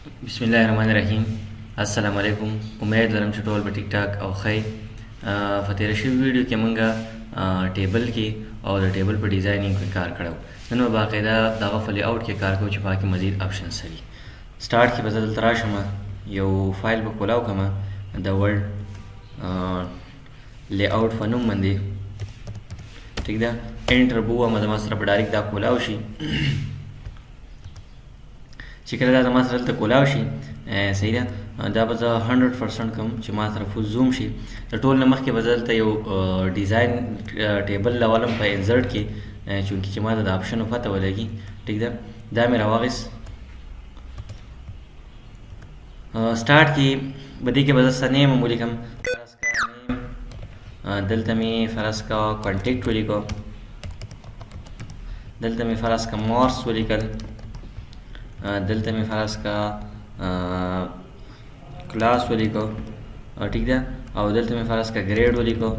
बिस्मिल्लाहिर्रहमानिर्रहीम। अस्सलाम वालेकुम। उम्मीद लरम چې ټول به ټیک ټاک او خی په تېره شوي ویډیو کې مونږه ټیبل کې او د ټیبل په ډیزاینینګ کې کار کړو. نن به باقاعده دغه په لی آوټ کې کار کوو چې پاکې مزید آپشنز وي. سټارټ کې به زه دلته راشم، یو فایل به کولاو کړم د ورډ لی آوټ په نوم باندې، ټیک ده. انټر به ووایم، زما سره به ډایرکټ دا کولاو شي. چې کله دا زما سره دلته کولاو شي صحیح ده، دا به زه 100% کوم چې ما سره فول زوم شي. د ټول نه مخکې به زه دلته یو ډیزاین ټیبل راولم په انزرټ کې، چونکې چې ما ته د آپشنو پته ولګي، ټیک ده. دا مې راواخیست. سټارټ کې به دې کې به زه څه نیم ولیکم. دلته مې فرض کا کانټیکټ ولیکو، دلته مې فرض کا مارس ولیکل، دلته مې فرض کا کلاس ولیکو، ټیک ده. او دلته مې فرض کا ګریډ ولیکو،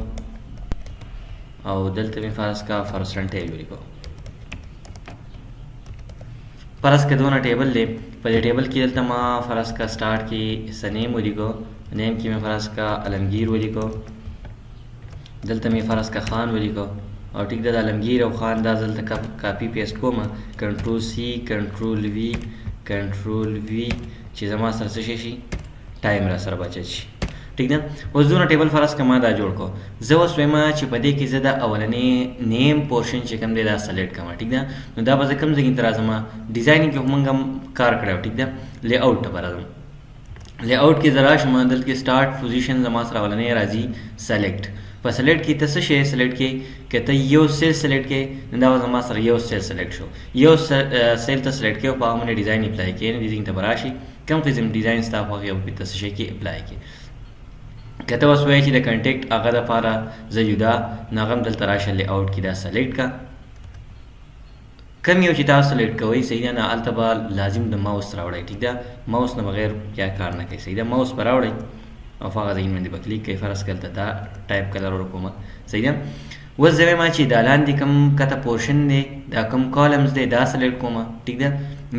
او دلته مې فرض کا پرسنټیج ولیکو. فرض کا دونه ټیبل دی. په دې ټیبل کې دلته ما فرض کا سټارټ کې سنیم ولیکو، نیم کې مې فرض کا علمگیر ولیکو، دلته مې فرض کا خان ولیکو، او ټیک ده. د علمگیر او خان دا دلته کاپی پیسټ کوم، کنټرول سی کنټرول وی کنټرول وی، چې زما سره څه شي ټایم را سره بچت شي، ټیک ده. اوس دونه ټیبل فرض که ما دا جوړ کو، زه اوس وایم چې په دې کې زه د اولنې نیم پورشن چې کوم دی دا سلیکټ کوم، ټیک ده. نو دا به زه کوم ځای کې ته راځم، ډیزاینینګ کې موږ هم کار کړی، ټیک ده. لی آوټ ته به راځم. لی آوټ کې زه راشم، دلته کې سټارټ پوزیشن زما سره اولنې راځي سلیکټ. په سلیکټ کې ته څه شی سلیکټ کې، که ته یو سیل سلیکټ کې، نو دا به زما سره یو سیل سلیکټ شو. یو سیل ته سلیکټ کې او په هغه باندې ډیزاین اپلای کې، نو ډیزاین ته به راشي، کوم قسم ډیزاین ستا خوښ یو ته څه شی کې اپلای کې. که ته اوس وایې چې د کنټیکټ هغه دپاره زه جدا، نو هغه هم دلته راشه لی آوټ کې دا سلیکټ کا. کم یو چې تاسو سلیکټ کوئ صحیح ده، نه هلته به لازم د ماوس راوړئ، ټیک ده. ماوس نه بغیر بیا کار نه کوي، صحیح ده. ماوس به راوړئ او هغه ځای باندې به کلیک کوئ. فرض کړه دلته دا ټایپ کلر ورکوم، صحیح ده. اوس زه وایم چې دا لاندې کوم کته پورشن دی، دا کوم کالمز دی، دا سلیکټ کوم، ټیک ده.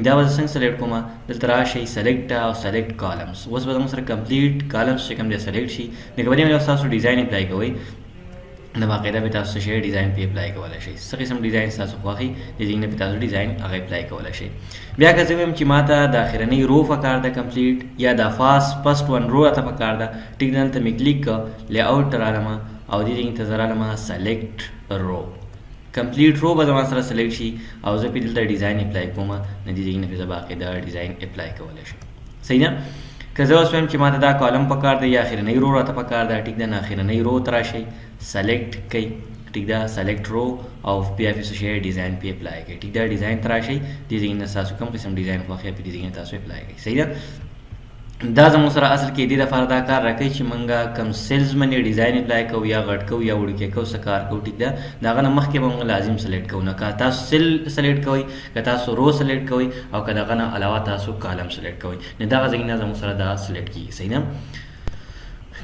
دا به زه څنګه سلیکټ کوم، دلته راشئ سلیکټ او سلیکټ کالمز. اوس به زموږ سره کمپلیټ کالمز چې کوم دی سلیکټ شي. لکه په دې باندې تاسو ډیزاین اپلای کوئ، نو باقاعده به تاسو شی ډیزاین پې اپلای کولی شئ. څه قسم ډیزاین ستاسو خوښي د دې نه پې تاسو ډیزاین هغه اپلای کولی شئ. بیا که زه ویم چې ما ته د اخرنۍ رو پکار ده کمپلیټ، یا د فسټ ون رو راته پکار ده، ټیک ده. دلته مې کلیک کړه، لی آوټ ته رالم او دې ځای ته زه رالم سلیکټ رو. کمپلیټ رو به زما سره سلیکټ شي او زه پې دلته ډیزاین اپلای کوم، نو دې ځای نه پې زه باقاعده ډیزاین اپلای کولی شم، صحیح ده. که زه اوس وایم چې ما ته دا کالم پکار دی یا اخرنۍ رو راته پکار ده، ټیک ده. نه اخرنۍ رو ته راشئ، سلیکټ کوئ، ټیک ده، سلیکټ رو، او بیا پې څه شی ډیزاین پې اپلای کوئ، ټیک ده. ډیزاین ته راشئ، دې ځای نه ستاسو کوم قسم ډیزاین خوښ یا پې دې ځای نه تاسو اپلای کوئ، صحیح ده. دا زموږ سره اصل کې دې دپاره دا کار راکوي چې موږ کوم سیلز باندې ډیزاین اپلای کوو یا غټ کوو یا وړوکی کوو، څه کار کوو، ټیک ده. د هغه نه مخکې به موږ لازم سلیکټ کوو. نه که تاسو سیل سلیکټ کوئ، که تاسو رو سلیکټ کوئ، او که د هغه نه علاوه تاسو کالم سلیکټ کوئ، نو دغه ځای نه زموږ سره دا سلیکټ کېږي، صحیح ده.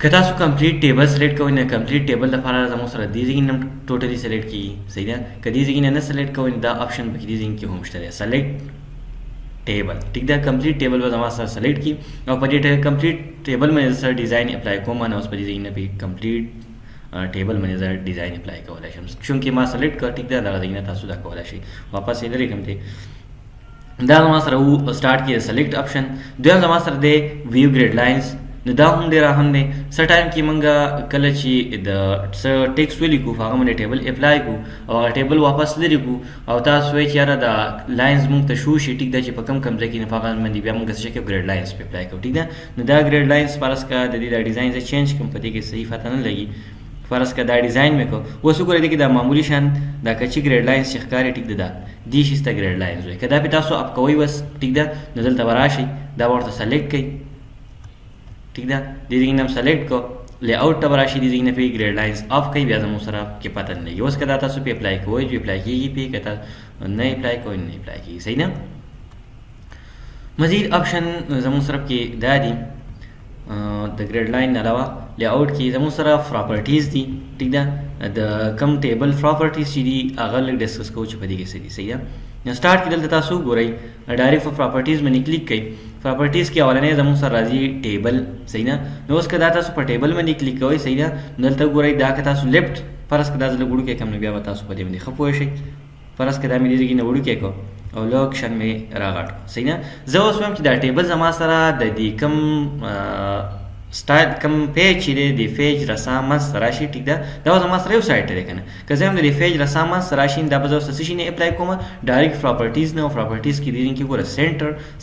که تاسو کمپلیټ ټیبل سلیکټ کوئ، نه کمپلیټ ټیبل لپاره زموږ سره دې ځای نه ټوټلي سلیکټ کېږي، صحیح ده. که دې ځای نه سلیکټ کوئ، نو دا آپشن پکې دې ځای کې هم شته دی، سلیکټ ټیبل، ټیک ده. کمپلیټ ټیبل به زما سره سلیکټ کړي او په دې کمپلیټ ټیبل باندې سره ډیزاین اپلای کوم، نو اوس په دې ځای نه پې کمپلیټ ټیبل باندې زه ډیزاین اپلای کولی شم، چونکې ما سلیکټ کړ، ټیک ده. دغه ځای نه تاسو دا کولی شئ. واپس یې لرې کړم دی. دا زما سره و سټارټ کې سلیکټ آپشن. دویم زما سره دی ویو ګریډ لاینز. نو دا هم ډېر اهم دی. څه ټایم کې موږ کله چې د څه ټیکسټ ولیکو په هغه باندې ټیبل اپلای کړو او هغه ټیبل واپس لرې کړو او تاسو وایئ چې یاره دا لاینز موږ ته شو شي، ټیک ده، چې په کوم ځای کې نه په هغه باندې بیا موږ څه شی کوو، ګریډ لاینز پې اپلای کوو، ټیک ده. نو دا ګریډ لاینز فرض که د دې دا ډیزاین زه چینج کړم، په دې کې صحیح پته نه لګي، فرض که دا ډیزاین مې کړو. اوس وګورئ دې کې دا معمولي شان دا کچي ګریډ لاینز چې ښکاري، ټیک ده، دا دې شي ستا ګریډ لاینز وایي. که دا پې تاسو اپ کوئ بس، ټیک ده، نو دلته به راشئ، دا به ورته سلیکټ کړئ، ټیک ده. دې ځای نه هم سلیکټ کړو، لی آوټ ته به راشي، دې ځای نه پې ګریډ لاینز اف کوئ، بیا زموږ سره پکې پته نه لګي. اوس که دا تاسو پې اپلای کوئ، جو اپلای کېږي پې، که تاسو نه اپلای کوئ نه اپلای کېږي، صحیح نه. مزید آپشن زموږ سره پکې دا دي، د ګریډ لاین نه علاوه لی آوټ کې زموږ سره پراپرټیز دي، ټیک ده. د کم ټیبل پراپرټیز چې دي هغه لږ ډسکس کوو چې په دې کې څه دي، صحیح ده. سٹارټ کې دلته تاسو ګورئ ډایرکټ په پراپرټیز باندې کلیک کړئ. پراپرټیز کې اولنې زموږ سره راځي ټیبل، صحیح نه. نو اوس که دا تاسو په ټیبل باندې کلیک کوئ، صحیح نه، دلته ګورئ دا که تاسو لیفټ فرض که دا زه لږ وړوکی کړم نو بیا به تاسو په دې باندې ښه پوه شئ. فرض که دا مې دې ځای کې نه وړوکی کړو او لږ شان مې راغټ کړو، صحیح نه. زه اوس وایم چې دا ټیبل زما سره د دې کوم سټایل کوم پیج چې دی د پیج رسام منځته راشي، ټیک ده. دا زما سره یو سایټ دی که نه. که زه هم د دې پیج رسام منځته راشي دا به زه اوس څه شي نه اپلای کوم، ډایرکټ پراپرټیز نه. او پراپرټیز کې دې کې ګوره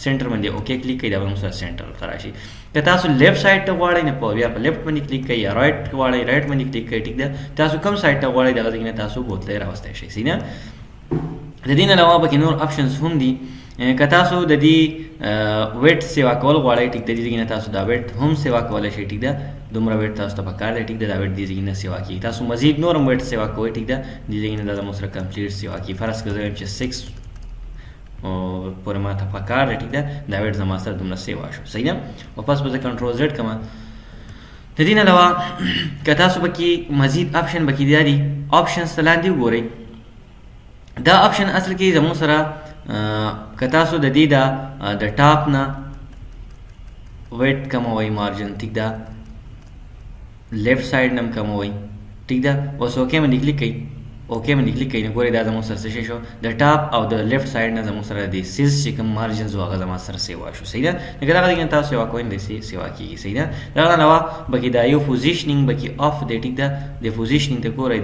سینټر باندې اوکې کلیک کړئ، دا به موږ سره سینټر ته راشي. که تاسو لیفټ سایډ ته غواړئ نه بیا په لیفټ باندې کلیک کړئ، یا رایټ غواړئ رایټ باندې کلیک کړئ، ټیک ده. تاسو کوم سایډ ته غواړئ دغه ځای نه تاسو بوتلی راوستی شئ، صحیح نه. د دې نه علاوه پکې نور آپشنز هم دي. که تاسو د دې ویټ سیوا کول غواړئ، ټیک ده، دې ځای نه تاسو دا ویټ هم سیوا کولی شئ، ټیک ده. دومره ویټ تاسو ته پکار دی، ټیک ده. دا ویټ دې ځای نه سیوا کېږي. تاسو مزید نور هم ویټ سیوا کوئ، ټیک ده. دې ځای نه دا زموږ سره کمپلیټ سیوا کېږي. فرض که زه وایم چې 6 پورې ما ته پکار دی، ټیک ده. دا ویټ زما سره دومره سیوا شو، صحیح نه. او پس به زه کنټرول زیډ کوم. د دې نه علاوه که تاسو پکې مزید آپشن پکې دا دي، آپشنز ته لاندې وګورئ. دا آپشن اصل کې زموږ سره که تاسو د دې د ټاپ نه ویټ کموئ، مارجن، ټیک ده، لیفټ سایډ نه هم کموئ، ټیک ده. اوس اوکې باندې کلیک کړئ، اوکې باندې کلیک کړئ نو ګورئ دا زموږ سره څه شی شو، د ټاپ او د لیفټ سایډ نه زموږ سره د سیز چې کوم مارجنز و هغه زما سره سیوا شو، صحیح ده. لکه دغه ځای تاسو سیوا کوئ نو داسې سیوا کېږي، صحیح ده. دغه نه علاوه بکې دا یو پوزیشنینګ بکې آف دی، ټیک ده. د پوزیشنینګ ته ګورئ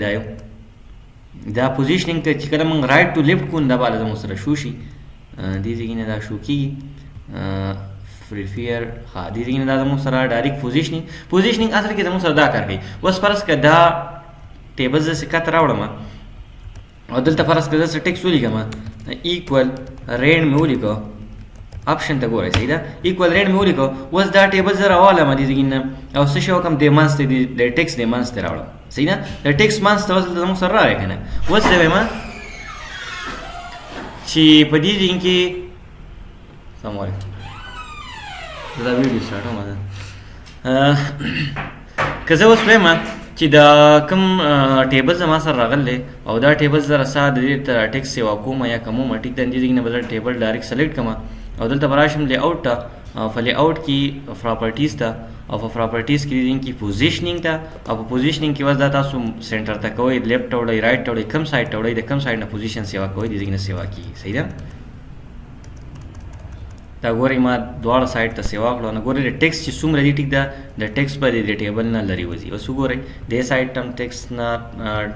دا پوزیشنینګ ته چې کله موږ رایټ ټو لیفټ کوو دا به زموږ سره شو شي. دې ځای نه دا شو کېږي پریفیر، ها دې ځای نه دا زموږ سره ډایرکټ پوزیشنینګ اصل کې زموږ سره دا کار کوي. اوس فرض که دا ټیبل زه ښکته راوړم او دلته فرض که زه څه ټیکس ولیکم، ایکول رینډ مې ولیکو، آپشن ته ګورئ، صحیح ده. ایکول رینډ مې ولیکو. اوس دا ټیبل زه راوالم دې ځای نه او څه شی وکړم، دې منځ ته د ټیکس دې منځ ته راوړم، صحیح ده. د ټیکس منځ ته اوس دلته زموږ سره راغی که نه. اوس زه وایم چې په دې ځای کې السلام علیکم، زه دا ویډیو سټارټوم. که زه اوس وایم چې دا کوم ټیبل زما سره راغلی او دا ټیبل زه رسا د دې ته ټیکس سیوا کوم یا کموم، ټیک ده. دې ځای نه به زه ټیبل ډایرکټ سلیکټ کړم او دلته به راشم لی آوټ ته، په لی آوټ کې پراپرټیز ته، او په پراپرټیز کې دې کې پوزیشنینګ ته، او په پوزیشنینګ کې بس دا تاسو سینټر ته کوئ، لیفټ ته وړئ، رایټ ته وړئ، کوم سایډ ته وړئ، د کوم سایډ نه پوزیشن سیوا کوئ دې ځای نه سیوا کېږي، صحیح ده. دا ګورئ ما دواړه سایډ ته سیوا کړو. نو ګورئ د ټیکس چې څومره دي، ټیک ده، د ټیکس به د ټیبل نه لرې وځي. اوس وګورئ دې سایډ ته هم ټیکس نه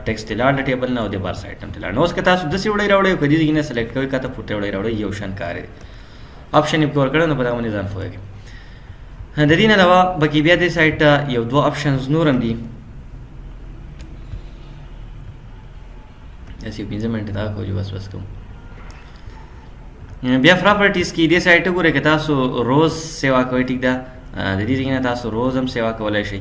ټیکس ته لاړ د ټیبل نه او د بار سایډ ته هم ته لاړ. نو اوس که تاسو داسې وړئ راوړئ او که دې ځای نه سلیکټ کوئ که ته پورته وړئ راوړئ یو شان کار دی. آپشن یې پکې ورکړی نو په دغه باندې ځان پوهېږئ. د دې نه علاوه بکې بیا دې سایډ ته یو دوه آپشنز نور هم دي. داسې 15 منټه دا کوو بس کوم. بیا پراپرټیز کې دې سایډ ته ګورئ که تاسو روز سیوا کوئ، ټیک ده. د دې ځای نه تاسو روز هم سیوا کولی شئ،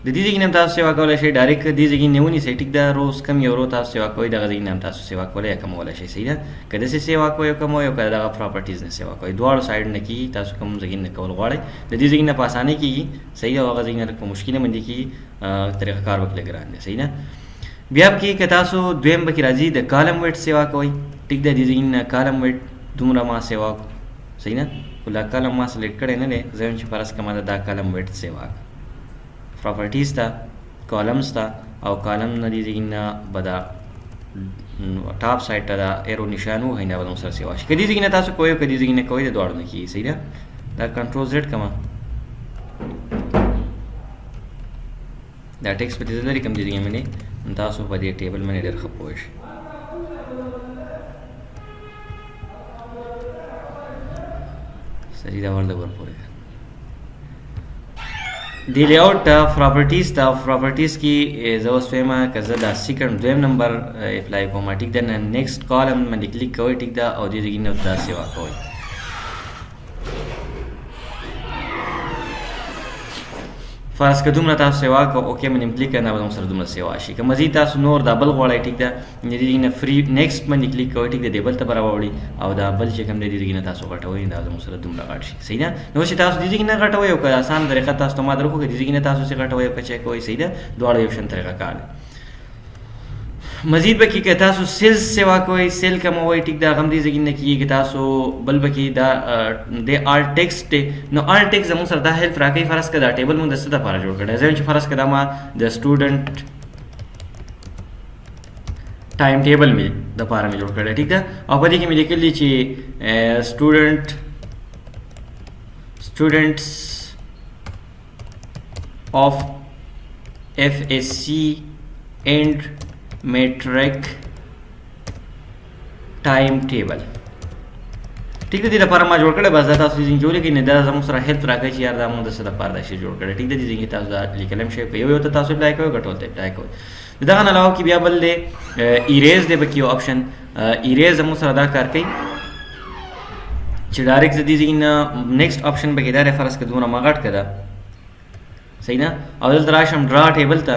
د دې ځای نه هم تاسو سیوا کولی شئ، ډایرکټ دې ځای نه ونیسئ، ټیک ده. روز کم یو رو تاسو سیوا کوئ دغه ځای نه هم تاسو سیوا کولی یا کمولی شئ، صحیح ده. که داسې سیوا کوئ او کموئ او که دغه پراپرټیز نه سیوا کوئ، دواړو سایډ نه کېږي. تاسو کوم ځای نه کول غواړئ د دې ځای نه په اسانۍ کېږي، صحیح ده. او هغه ځای نه په مشکله باندې کېږي، طریقه کار به لږ ګران دی، صحیح ده. بیا پکې که تاسو دویم پکې راځي د کالم ویټ سیوا کوئ، ټیک ده. دې ځای نه کالم ویټ دومره ما سیوا کو، صحیح نه. خو دا کالم ما سلیکټ کړی نه دی، زه وایم چې فرض کړه ما دا کالم ویټ سیوا پراپرټیز ته، کالمز ته، او کالم نه دې ځای نه به دا ټاپ سایډ ته دا ایرو نشان ووهئ دا به زموږ سره سیوا شي. که دې ځای نه تاسو کوئ او که دې ځای نه کوئ د دواړو نه کېږي، صحیح ده. دا کنټرول زیډ کومه، دا ټیکس په دې ځای لري کوم دې ځای باندې تاسو په دې ټیبل باندې ډېر ښه پوه شئ. صحیح ده. ورته ورپورې دی لی آوټ ته پراپرټیز ته، پراپرټیز کې زه اوس وایم که زه دا سیکنډ دویم نمبر اپلای کوم، ټیک ده. نه نیکسټ کالم باندې کلیک کوئ، ټیک ده. او دې ځای نه دا سیوا کوئ. فرض که دومره تاسو سیوا کو اوکې باندې کلیک کړئ، دا به سره دومره سیوا شي. که مزید تاسو نور دا بل غواړئ، ټیک ده، د دې نه فری نیکسټ باندې کلیک کوئ، ټیک ده. دې بل ته به راوړي او دا بل چې کوم دی د دې نه تاسو غټوئ دا زموږ سره دومره غټ شي، صحیح ده. نو چې تاسو د دې نه غټوئ او که اسان طریقه تاسو ته ما درکړو، که د دې نه تاسو څه غټوئ او که چیک کوئ، صحیح ده. دواړه یو شان طریقه کار دی. مزید بکی که تاسو سیلز سیوا کوئ سیل کموئ ټیک دا غم دې ځای نه کیږي که تاسو بل بکی دا د آل ټیکسټ نو آل ټیکسټ زموږ سره دا هیلپ راکوي فرض که دا ټیبل موږ د څه دپاره جوړ کړی زه چې فرض که دا ما د سټوډنټ ټایم ټیبل مې دپاره مې جوړ کړی ټیک ده او په دې کې مې لیکلي چې students of FSC and metric time table ٹھیک ده دې لپاره ما جوړ کړی بس دا تاسو ځین جوړ کې نه دا زموږ سره هیلپ راکوي چې یار دا موږ د څه لپاره دا شی جوړ کړی ټیک ده دې ځین تاسو دا لیکلم شی کوي یو ته تاسو اپلای کوئ ګټول ته اپلای کوئ دغه نه علاوه کې بیا بل دی ایریز دی بکی یو آپشن ایریز زموږ سره دا کار کوي چې ډایرکټ د دې ځای نه نیکسټ آپشن به کې دا فرض که دومره ما غټ کړه صحیح نه او دلته راشم ډرا ټیبل ته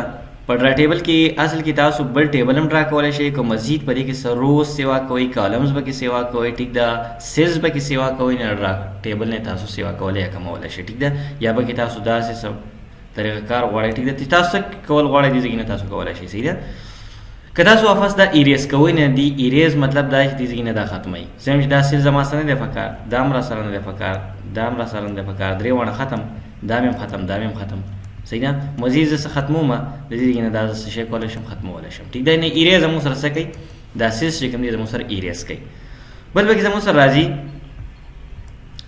په ډرا ټیبل کې اصل کې تاسو بل ټیبل هم ډرا کولی شئ که مزید په دې کې روز سیوا کوئ کالمز به کې سیوا کوئ ټیک ده سیلز به کې سیوا کوئ نه ډرا ټیبل نه تاسو سیوا کولی یا کمولی شئ ټیک ده یا به کې تاسو داسې څه طریقه کار غواړئ ټیک ده تاسو کول غواړئ دې ځای نه تاسو کولی شئ صحیح ده که تاسو واپس دا ایریز کوئ نه دی ایریز مطلب دا چې دې ځای نه دا ختموي زم چې دا سیل زما سره نه دی پکار دا هم را سره نه دی پکار دا هم را سره نه دی پکار درې واړه ختم دا مې هم ختم دا مې هم ختم صحیح نه مزید زه څه ختمومه د دې ځای نه دا زه څه شی کولی شم ختمولی شم ټیک ده نه ایریز زموږ سره څه کوي دا سیلز چې کوم دی زموږ سره ایریز کوي بل پکې زموږ سره راځي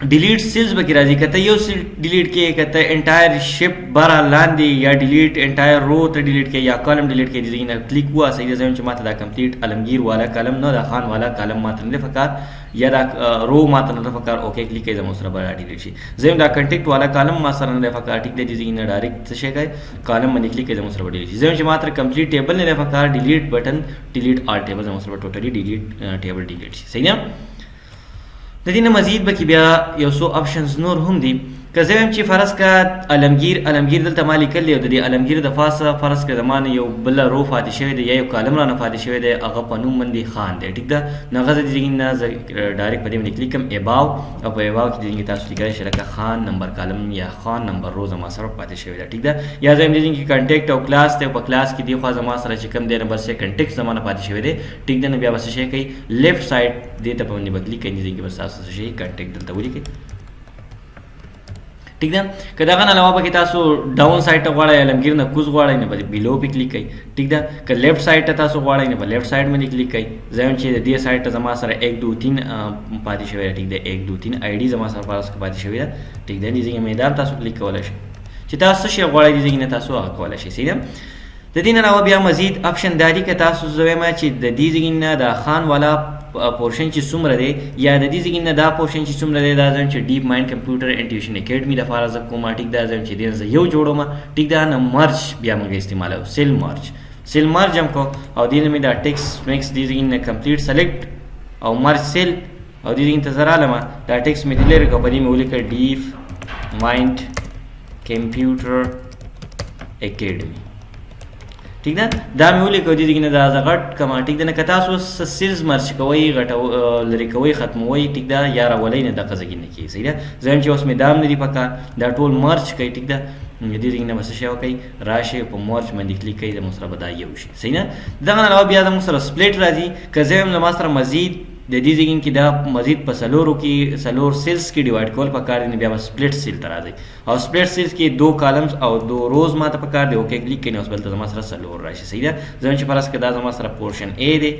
ډیلیټ سیلز به کې راځي که ته یو سیل ډیلیټ کې که ته انټایر شپ بره لاندې یا ډیلیټ انټایر رو ته ډیلیټ کې یا کالم ډیلیټ کې د دې نه کلیک وواسئ زه وایم چې ماته دا کمپلیټ علمگیر والا کالم نه دا خان والا کالم ماته نه دی پکار یا دا رو ماته نه دی پکار اوکې کلیک کوئ زموږ سره به ډیلیټ شي زه وایم دا کنټیکټ والا کالم ما سره نه دی پکار ټیک دی د دې نه ډایرکټ څه شی کوئ کالم باندې کلیک کوئ زموږ سره به ډیلیټ شي زه وایم چې ماته کمپلیټ ټیبل نه دی پکار ډیلیټ بټن ډیلیټ آل ټیبل زموږ سره به ټوټلی ډیلیټ ټیبل ډیلیټ شي صحیح نه د دې نه مزید به کې بیا یو څو آپشنز نور هم دي که زه وایم چې فرض که علمگیر دلته ما لیکلی او د دې علمگیر د پاسه فرض که زما نه یو بله رو پاتې شوی دی یا یو کالم رانه پاتې شوی دی هغه په نوم باندې خان دی ټیک ده نو هغه زه د دې نه ډایرکټ په دې باندې کلیک کوم ایباو او په ایباو کې د دې تاسو لیکلی شئ لکه خان نمبر کالم یا خان نمبر رو زما سره پاتې شوی دی ټیک ده یا زه وایم د دې کې کنټیکټ او کلاس دی په کلاس کې دې خوا زما سره چې کوم دی نمبر سه کنټیکټ زما نه پاتې شوی دی ټیک ده نو بیا به څه شی کوي لیفټ سایډ دې ته په باندې به کلیک کوئ دې کې به تاسو څه شی کنټیکټ دلته ولیکئ ټیک ده که دغه نه علاوه پکې تاسو ډاون سایډ ته غواړئ علمگیر نه کوز غواړئ نه به بیلو پې کلیک کوئ ټیک ده که لیفټ سایډ ته تاسو غواړئ نه به لیفټ سایډ باندې کلیک کوئ زه وایم چې د دې سایډ ته زما سره 1 2 3 پاتې شوی دی ټیک ده 1 2 3 آی ډي زما سره پاتې شوی ده ټیک ده دې ځای میدان تاسو کلیک کولی شئ چې تاسو څه شی غواړئ دې ځای نه تاسو هغه کولی شئ صحیح ده د دې نه علاوه بیا مزید آپشن دا دي که تاسو زه وایم چې د دې ځای نه د خان والا پورشن چې څومره دی یا د دې ځای نه دا پورشن چې څومره دی دا زه چې ډیپ مایند کمپیوټر اینډ ټیوشن اکیډمي لپاره زه کومه ټیک ده زه چې دې زه یو جوړوم ټیک ده نه مرج بیا موږ استعمالوو سیل مرج هم کو او دې نه مې دا ټیکس میکس دې ځای نه کمپلیټ سلیکټ او مرج سیل او دې ځای ته زه رالم دا ټیکس مې دلې کړ په دې مې ولیکه ډیپ مایند کمپیوټر اکیډمي ٹھیک ده دا مې ولیکو دې نه دا غټ کما ټیک ده نه که تاسو سیلز مرچ کوئ لرې کوئ ختموئ ټیک ده یا راولئ نه دغه ځای نه کیږي صحیح ده زه وایم چې اوس مې دام نه دي پکار دا ټول مرچ کوئ ټیک ده دې ځای نه به څه شی وکئ راشئ په مرچ باندې کلیک کوئ زموږ سره به دا یو شي صحیح نه دغه نه علاوه بیا زموږ سره سپلیټ راځي که زه وایم زما سره مزید د دې ځای کې دا مزید په څلورو کې څلور سیلز کې ډیوایډ کول پکار دي بیا به سپلیټ سیل ته راځئ او سپلیټ سیلز کې 2 کالمز او 2 روز ماته پکار دی اوکې کلیک کړئ اوس بلته زما سره څلور راشي صحیح ده زه وایم چې فرض که دا زما سره پورشن A دی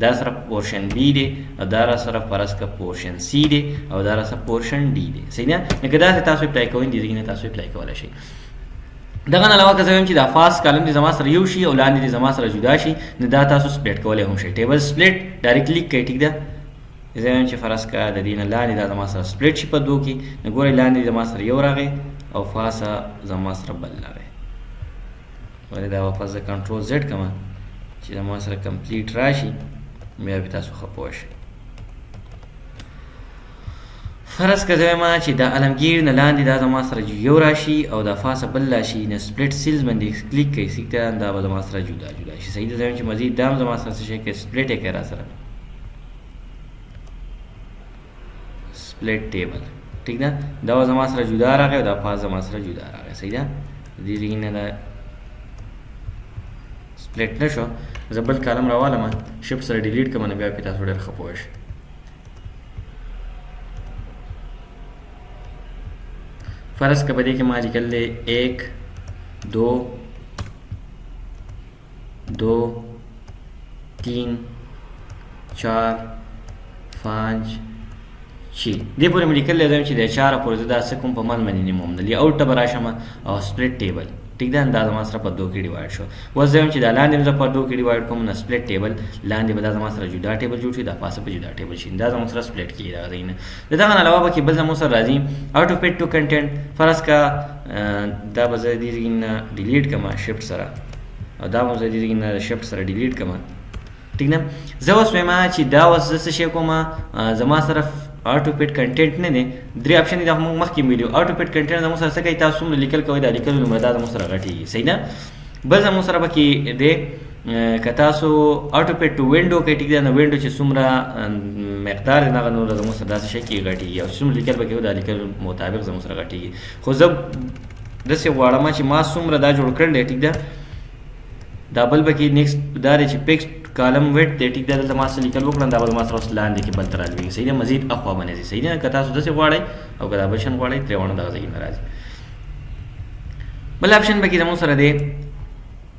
دا سره پورشن B دی او دا را سره فرض که پورشن C دی او دا را سره پورشن D دی صحیح ده نو که داسې تاسو اپلای کوئ دې ځای نه تاسو اپلای کولی شئ دغه نه علاوه که زه وایم چې دا فاست کالم دې زما سره یو شي او لاندې دې زما سره جدا شي نو دا تاسو سپلیټ کولی هم شئ ټیبل سپلیټ ډایرکټ کلیک کړئ ټیک ده زه وایم چې فرض که د دې نه لاندې دا زما سره سپلیټ شي په دوه کې نو ګورئ لاندې زما سره یو راغی او فاسه زما سره بل راغی ولې دا واپس زه کنټرول زیډ کوم چې زما سره کمپلیټ راشي بیا به تاسو ښه پوه شئ فرض که زه وایم چې دا علمگیر نه لاندې دا زما سره یو راشي او دا فاسه بل راشي نو سپلیټ سیلز باندې کلیک کوئ ٹھیک ده دا به زما سره جدا شي صحیح ده زه وایم چې مزید دا هم زما سره څه شی کوي سپلیټ یې کوي را سره سپلیټ ټیبل ٹھیک ده دا زما سره جدا راغی او دا فاز زما سره جدا راغی صحیح ده دې ځای نه دا سپلیټ نشو زه بل کالم راوالم شفټ سره ډیلیټ کوم نو بیا پې تاسو ډېر ښه پوه شئ. فرض که په دې کې ما لیکل دی 1 2 2 3 4 5 6 دې پورې مې لیکلی دی چې د 4 پورې زه دا څه کوم په من باندې نیموم د لیاوټ ته به راشم او سپلټ ټیبل ټیک ده دا زما سره په 2 کې ډیوایډ شو. اوس زه وایم چې دا لاندې زه په 2 کې ډیوایډ کوم نو سپلټ ټیبل لاندې به دا زما سره جدا ټیبل جوړ شي دا پاسه په جدا ټیبل شي دا زما سره سپلټ کېږي دا ځای نه. د دغه نه علاوه به کې بل زما سره راځي آټو فټ ټو کنټینټ. فرض کا دا به زه دې ځای نه ډیلیټ کړم شفټ سره او دا به زه دې ځای نه شفټ سره ډیلیټ کړم ټیک نه. زه اوس وایم چې دا اوس زه څه شی کوم زما سره آټو فټ کنټینټ نه دی. درې اپشن دي دا موږ مخکې ویلو. آټو فټ کنټینټ زموږ سره څه کوي تاسو څومره لیکل کوئ دا لیکلو نمبر دا زموږ سره غټېږي صحیح نه. بل زموږ سره به کې دی که تاسو آټو فټ ټو وینډو کوئ ټیک ده نو وینډو چې څومره مقدار دی هغه نور زموږ سره داسې شی کې غټېږي او څومره لیکل به کوي دا لیکلو مطابق زموږ سره غټېږي. خو زه داسې غواړم چې ما څومره دا جوړ کړل دی ټیک ده دا بل به کې نیکسټ دا دی چې فکس کالم ویټ دی ټیک ده دلته ما څه لیکل وکړم دا به ما سره اوس لاندې کې بل ته رالوېږي صحیح ده مزید اخوا باندې ځي صحیح ده. که تاسو داسې غواړئ او که دا بل شان غواړئ ترې واړه دغه ځای نه راځي. بل اپشن به کې زموږ سره دی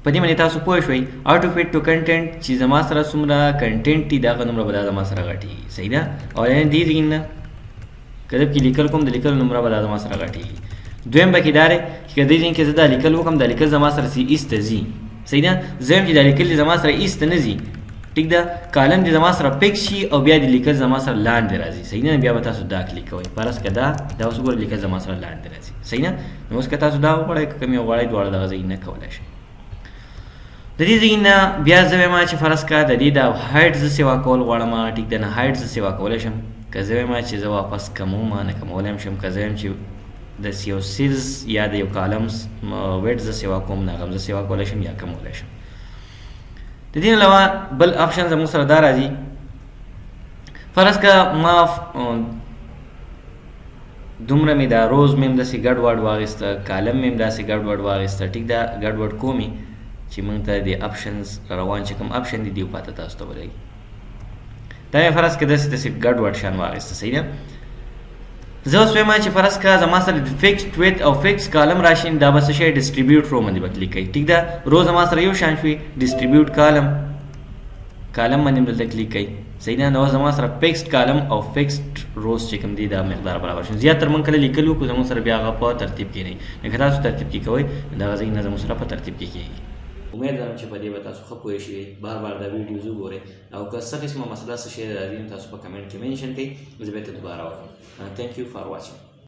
په دې باندې تاسو پوه شئ آټو فټ ټو کنټینټ چې زما سره څومره کنټینټ دي دغه نومره به دا زما سره غټېږي صحیح ده. او یعنې دې ځای نه که زه پکې لیکل کوم د لیکلو نومره به دا زما سره غټېږي. دویم به کې دا دی چې که دې ځای کې زه دا لیکل وکړم دا لیکل زما سره ایسته ځي صحیح ده. زه وایم چې دا لیکل دې زما سره ایسته نه ځي ټیک ده. کالم دې زما سره فکس شي او بیا دې لیکل زما سره لاندې راځي صحیح نه. بیا به تاسو دا کلیک کوئ فرض که دا اوس وګورئ لیکل زما سره لاندې راځي صحیح نه. نو اوس که تاسو دا وغواړئ که کوم یو غواړئ دواړه دغه ځای نه کولی شئ. د دې ځای نه بیا زه وایم چې فرض که د دې دا هایټ زه سیوا کول غواړم ټیک ده نه هایټ زه سیوا کولی شم. که زه وایم چې زه واپس کموم نه کمولی هم شم. که زه وایم چې د یو سیلز یا د یو کالمز ویټ زه سیوا کوم نه هغه زه سیوا کولی شم یا کمولی شم. د دې علاوه بل اپشن زموږ سره دا راځي فرض که ما دومره مې دا روز مې هم داسې ګډ وډ واخیسته کالم مې هم داسې ګډ وډ واخیسته ټیک ده ګډ وډ کومې چې موږ ته د اپشنز روان چې کوم اپشن دي دیو پاته تاسو ته ولګي. دا مې فرض که داسې ګډ وډ شان واخیسته صحیح ده. زه اوس وایم چې فرض که زما سره فکسډ ویت او فکس کالم راشي دا به څه شی ډسټریبیوټ رو باندې به کلیک کوئ ټیک ده. رو زما سره یو شان شوي ډسټریبیوټ کالم باندې دلته کلیک کوئ صحیح ده. نو زما سره فکسډ کالم او فکسډ روز چې کوم دي دا مقدار برابر شي. زیاتره موږ کله لیکل وکړو زموږ سره بیا هغه په ترتیب کې نه وي. که تاسو ترتیب کې کوئ دغه ځای نه زموږ سره په ترتیب کې کېږي. امید لرم چې په دې به تاسو ښه پوه شئ. بار بار دا ویډیوز وګورئ او که څه قسمه مسله څه شی راځي نو تاسو په کمنټ کې منشن کړئ زه به ته دوباره وکړم. تھینک یو فار واچینګ.